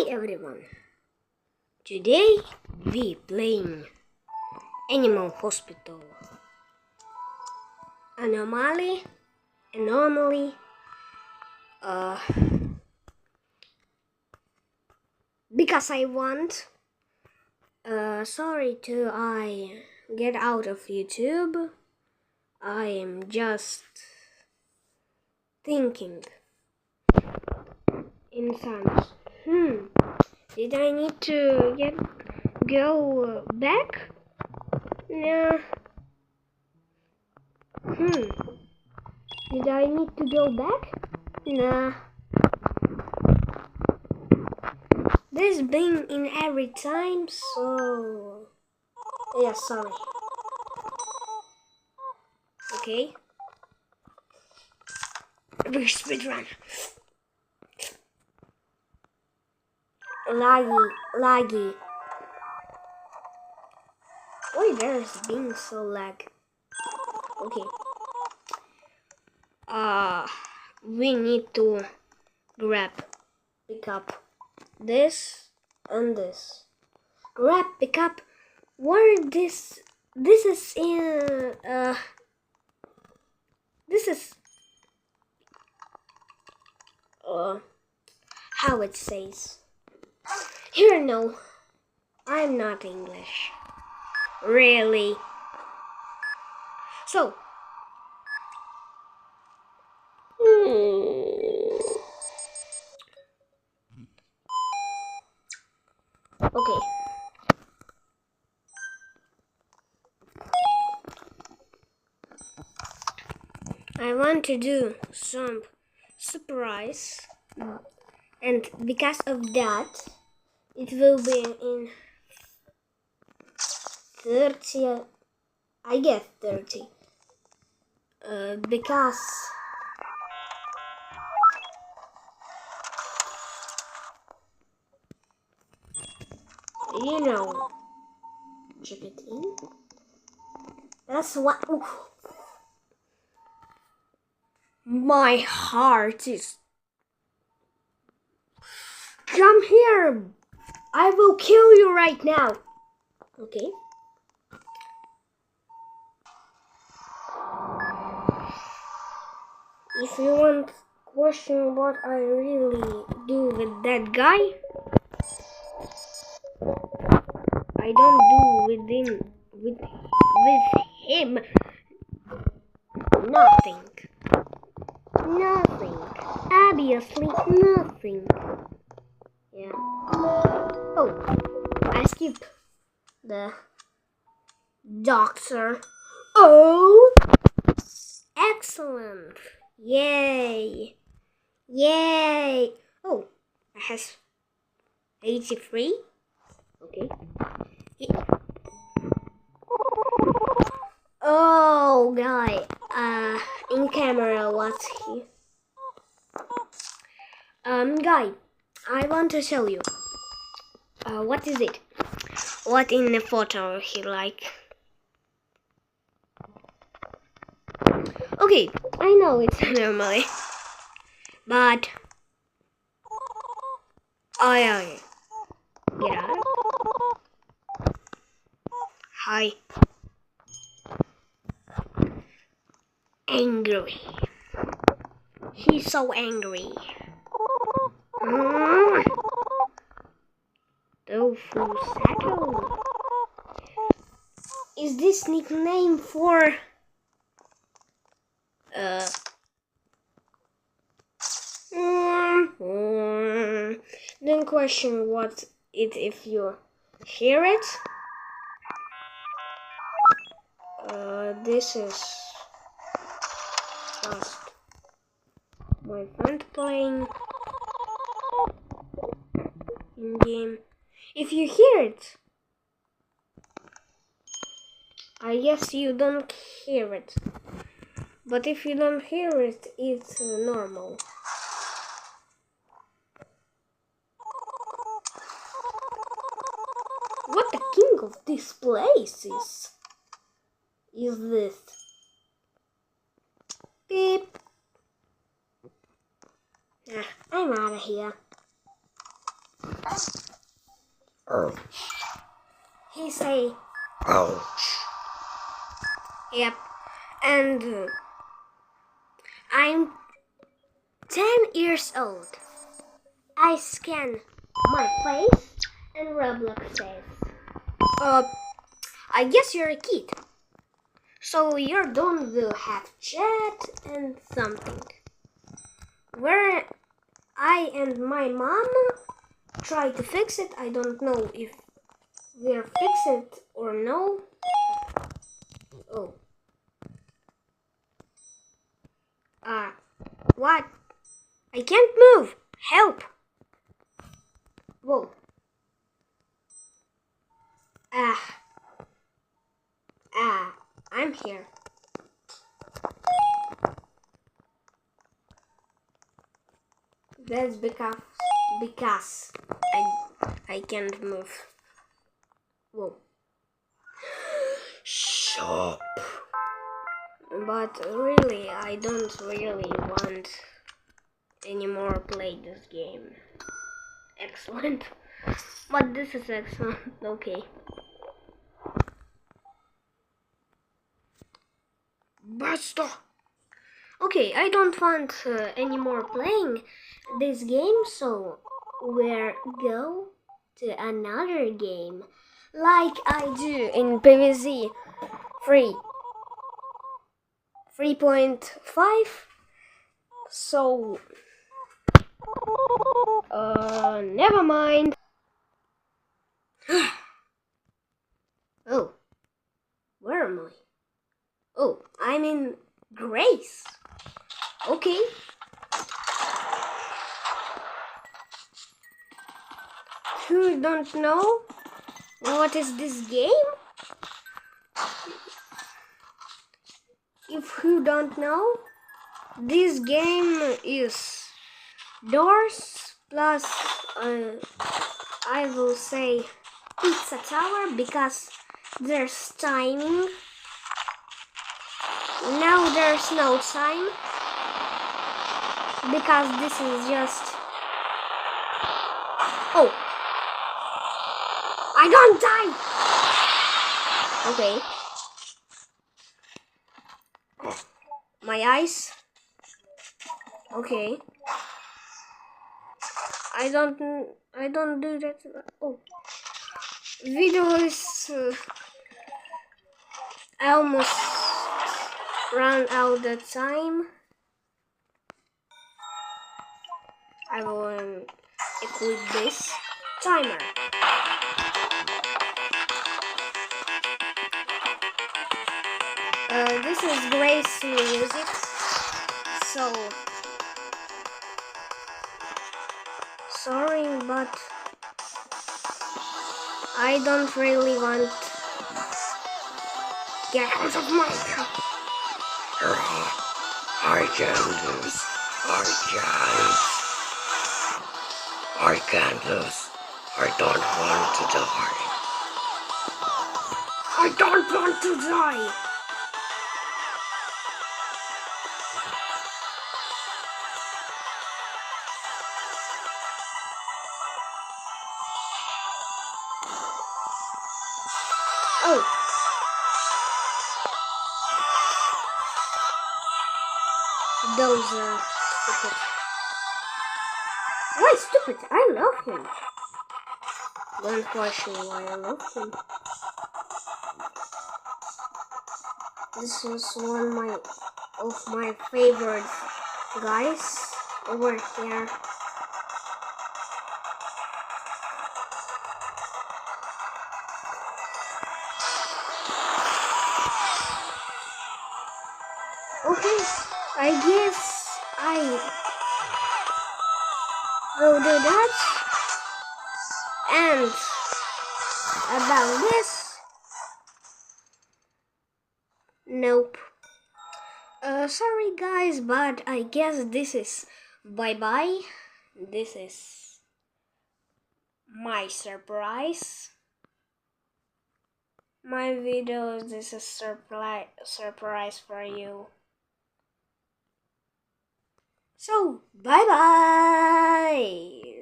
Hi everyone! Today we playing Animal Hospital. Anomaly, because I want. Sorry to I get out of YouTube. I am just thinking in times. Did I need to go back? No. Did I need to go back? Nah. This been in every time, so yeah, sorry. Okay. Big speedrun. Laggy. Why there's being so lag? Okay. We need to pick up this and this. Pick up. Where this is in this is how it says. Here, no, I'm not English. Really? So. Okay. I want to do some surprise, and because of that, it will be in 30. I guess 30. Because you know, check it in. That's what. Ooh. My heart is. Come here! I will kill you right now. Okay. If you want to question what I really do with that guy, I don't do with him nothing. Obviously nothing. Yeah. Oh, I skip the doctor. Oh, excellent. Yay. Oh, it has 83. Okay. Oh, guy. In camera, what's he? Guy, I want to show you. What is it? What in the photo he like? Okay, I know it's normally, but okay. Get out. Hi. Angry. He's so angry. Tofu Sato. Is this nickname for Don't question what it if you hear it. This is just my friend playing in game. If you hear it, I guess you don't hear it. But if you don't hear it, it's normal. What the king of this place is this? Beep. I'm out of here. Oh. He say, Ouch. yep. And I'm 10 years old. I scan my face and Roblox says, I guess you're a kid. So your dog will have chat and something. Where I and my mom try to fix it. I don't know if we'll fix it or no. Oh. What? I can't move. Help. Whoa. I'm here. That's because I can't move. Whoa. Stop. But really, I don't really want anymore play this game. Excellent. But this is excellent. Okay. Basta. Okay, I don't want anymore playing this game, so we'll go to another game, like I do in PvZ 3.5. So, never mind. Oh, where am I? Oh, I'm in Grase. Okay. Who don't know what is this game? If who don't know, this game is doors plus I will say pizza tower because there's timing. Now there's no time because this is just I don't die. Okay. My eyes. Okay. I don't do that. Oh. Video is I almost ran out of time. I will equip this timer. This is Grase music, so sorry, but I don't really want get out of my house. I can't lose. I can't lose. I don't want to die. I don't want to die. Oh. Those are stupid. Why stupid? I love him. Don't question why I love him. This is one of my favorite guys over here. Okay, I guess I will do that. And about this, nope. Sorry guys, but I guess this is bye-bye. This is my surprise. My video, this is surprise for you. So, bye-bye!